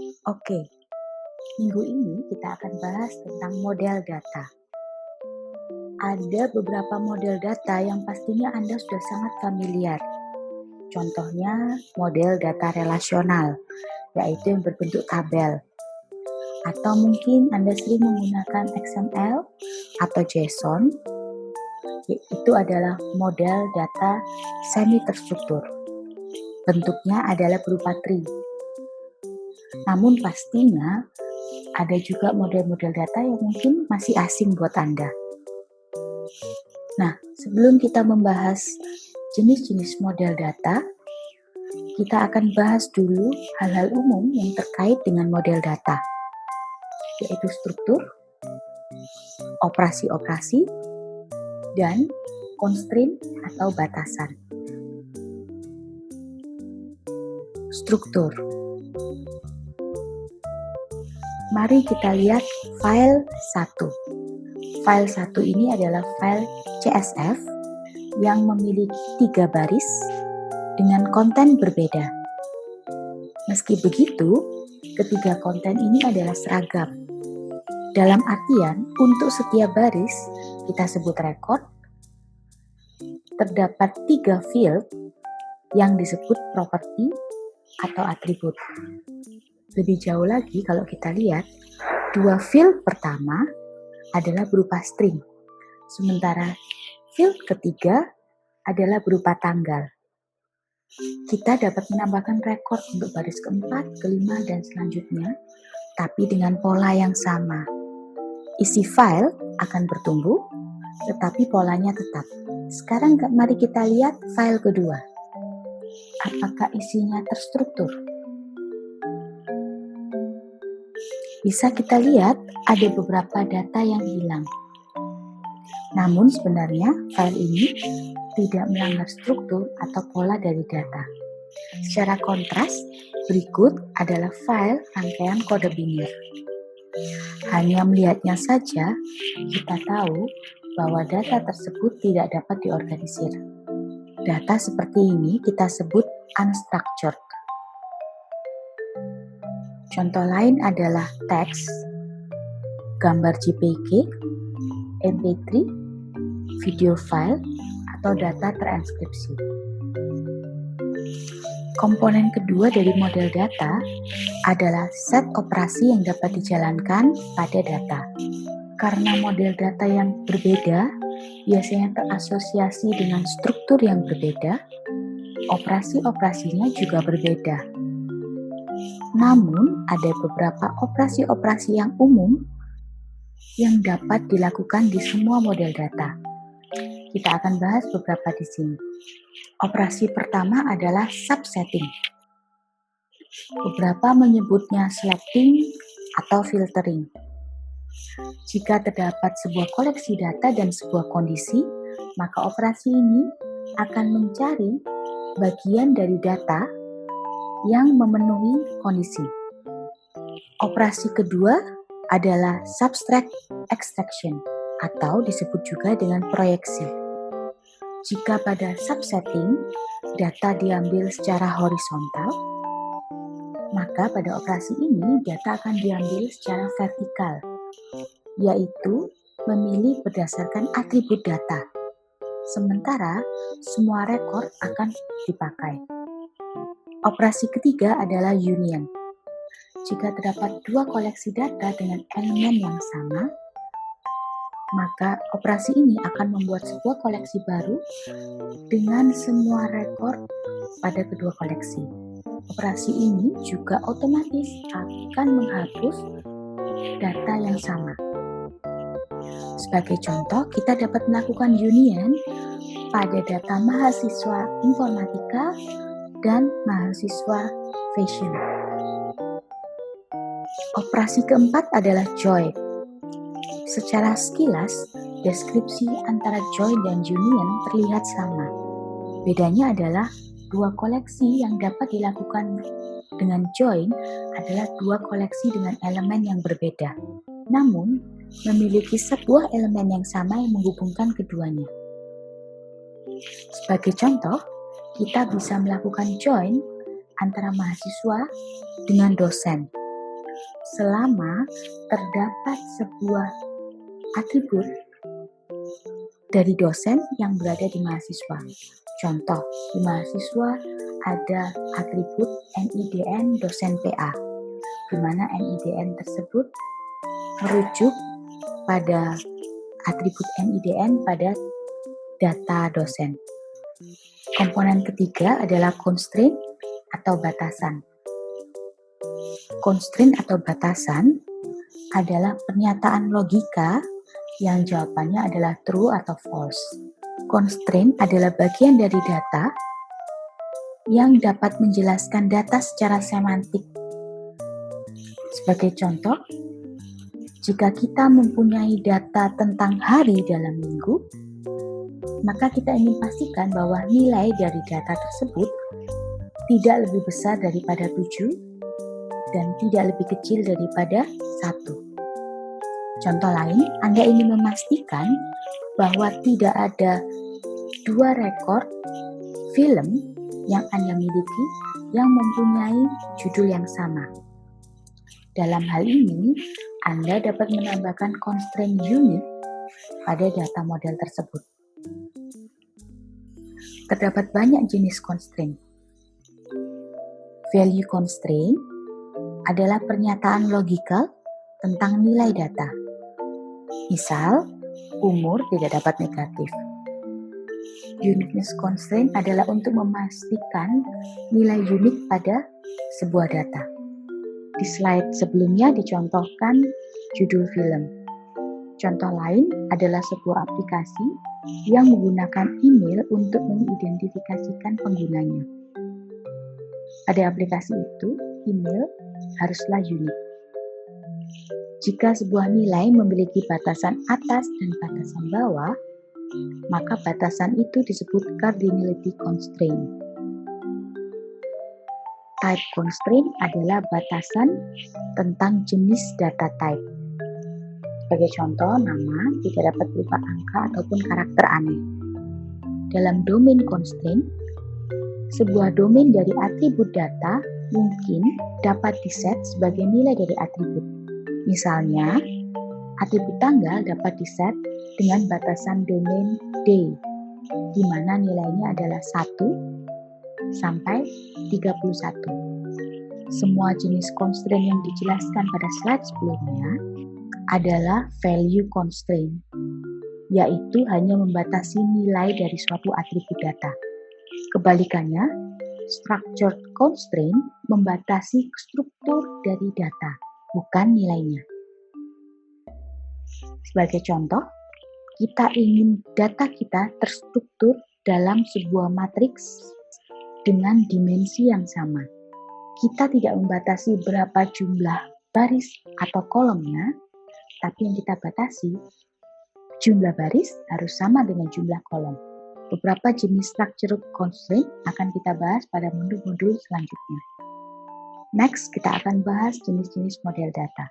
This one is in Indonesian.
Oke, minggu ini kita akan bahas tentang model data. Ada beberapa model data yang pastinya Anda sudah sangat familiar. Contohnya model data relasional, yaitu yang berbentuk tabel. Atau mungkin Anda sering menggunakan XML atau JSON, itu adalah model data semi terstruktur. Bentuknya adalah berupa tree. Namun pastinya ada juga model-model data yang mungkin masih asing buat Anda. Nah, sebelum kita membahas jenis-jenis model data, kita akan bahas dulu hal-hal umum yang terkait dengan model data, yaitu struktur, operasi-operasi, dan constraint atau batasan. Struktur. Mari kita lihat file 1. File 1 ini adalah file CSV yang memiliki 3 baris dengan konten berbeda. Meski begitu, ketiga konten ini adalah seragam. Dalam artian, untuk setiap baris kita sebut record, terdapat 3 field yang disebut properti atau atribut. Lebih jauh lagi kalau kita lihat, 2 field pertama adalah berupa string, sementara field ketiga adalah berupa tanggal. Kita dapat menambahkan record untuk baris keempat, kelima, dan selanjutnya, tapi dengan pola yang sama. Isi file akan bertumbuh, tetapi polanya tetap. Sekarang mari kita lihat file kedua. Apakah isinya terstruktur? Bisa kita lihat ada beberapa data yang hilang. Namun sebenarnya file ini tidak melanggar struktur atau pola dari data. Secara kontras, berikut adalah file rangkaian kode binir. Hanya melihatnya saja, kita tahu bahwa data tersebut tidak dapat diorganisir. Data seperti ini kita sebut unstructured. Contoh lain adalah teks, gambar JPG, MP3, video file, atau data terenskripsi. Komponen kedua dari model data adalah set operasi yang dapat dijalankan pada data. Karena model data yang berbeda biasanya terasosiasi dengan struktur yang berbeda, operasi-operasinya juga berbeda. Namun, ada beberapa operasi-operasi yang umum yang dapat dilakukan di semua model data. Kita akan bahas beberapa di sini. Operasi pertama adalah subsetting. Beberapa menyebutnya selecting atau filtering. Jika terdapat sebuah koleksi data dan sebuah kondisi, maka operasi ini akan mencari bagian dari data yang memenuhi kondisi. Operasi kedua adalah subtract extraction atau disebut juga dengan proyeksi. Jika pada subsetting data diambil secara horizontal, maka pada operasi ini data akan diambil secara vertikal, yaitu memilih berdasarkan atribut data. Sementara semua rekor akan dipakai. Operasi ketiga adalah union. Jika terdapat dua koleksi data dengan elemen yang sama, maka operasi ini akan membuat sebuah koleksi baru dengan semua rekor pada kedua koleksi. Operasi ini juga otomatis akan menghapus data yang sama. Sebagai contoh, kita dapat melakukan union pada data mahasiswa informatika dan mahasiswa fashion. Operasi keempat adalah join. Secara sekilas, deskripsi antara join dan union terlihat sama. Bedanya adalah dua koleksi yang dapat dilakukan dengan join adalah dua koleksi dengan elemen yang berbeda, namun memiliki sebuah elemen yang sama yang menghubungkan keduanya. Sebagai contoh, kita bisa melakukan join antara mahasiswa dengan dosen. selama terdapat sebuah atribut dari dosen yang berada di mahasiswa. Contoh, di mahasiswa ada atribut NIDN dosen PA, di mana NIDN tersebut merujuk pada atribut NIDN pada data dosen. Komponen ketiga adalah constraint atau batasan. Constraint atau batasan adalah pernyataan logika yang jawabannya adalah true atau false. Constraint adalah bagian dari data yang dapat menjelaskan data secara semantik. Sebagai contoh, jika kita mempunyai data tentang hari dalam minggu, maka kita ingin pastikan bahwa nilai dari data tersebut tidak lebih besar daripada 7 dan tidak lebih kecil daripada 1. Contoh lain, Anda ingin memastikan bahwa tidak ada 2 rekor film yang Anda miliki yang mempunyai judul yang sama. Dalam hal ini, Anda dapat menambahkan constraint unit pada data model tersebut. Terdapat banyak jenis constraint. Value constraint adalah pernyataan logikal tentang nilai data. Misal, umur tidak dapat negatif. Uniqueness constraint adalah untuk memastikan nilai unik pada sebuah data. Di slide sebelumnya dicontohkan judul film. Contoh lain adalah sebuah aplikasi yang menggunakan email untuk mengidentifikasikan penggunanya. Pada aplikasi itu, email haruslah unik. Jika sebuah nilai memiliki batasan atas dan batasan bawah, maka batasan itu disebut cardinality constraint. Type constraint adalah batasan tentang jenis data type. Sebagai contoh, nama tidak dapat berupa angka ataupun karakter aneh. Dalam domain constraint, sebuah domain dari atribut data mungkin dapat diset sebagai nilai dari atribut. Misalnya, atribut tanggal dapat diset dengan batasan domain day, di mana nilainya adalah 1 sampai 31. Semua jenis constraint yang dijelaskan pada slide sebelumnya adalah value constraint, yaitu hanya membatasi nilai dari suatu atribut data. Kebalikannya, structured constraint membatasi struktur dari data, bukan nilainya. Sebagai contoh, kita ingin data kita terstruktur dalam sebuah matriks dengan dimensi yang sama. Kita tidak membatasi berapa jumlah baris atau kolomnya, tapi yang kita batasi, jumlah baris harus sama dengan jumlah kolom. Beberapa jenis structured constraint akan kita bahas pada modul-modul selanjutnya. Next, kita akan bahas jenis-jenis model data.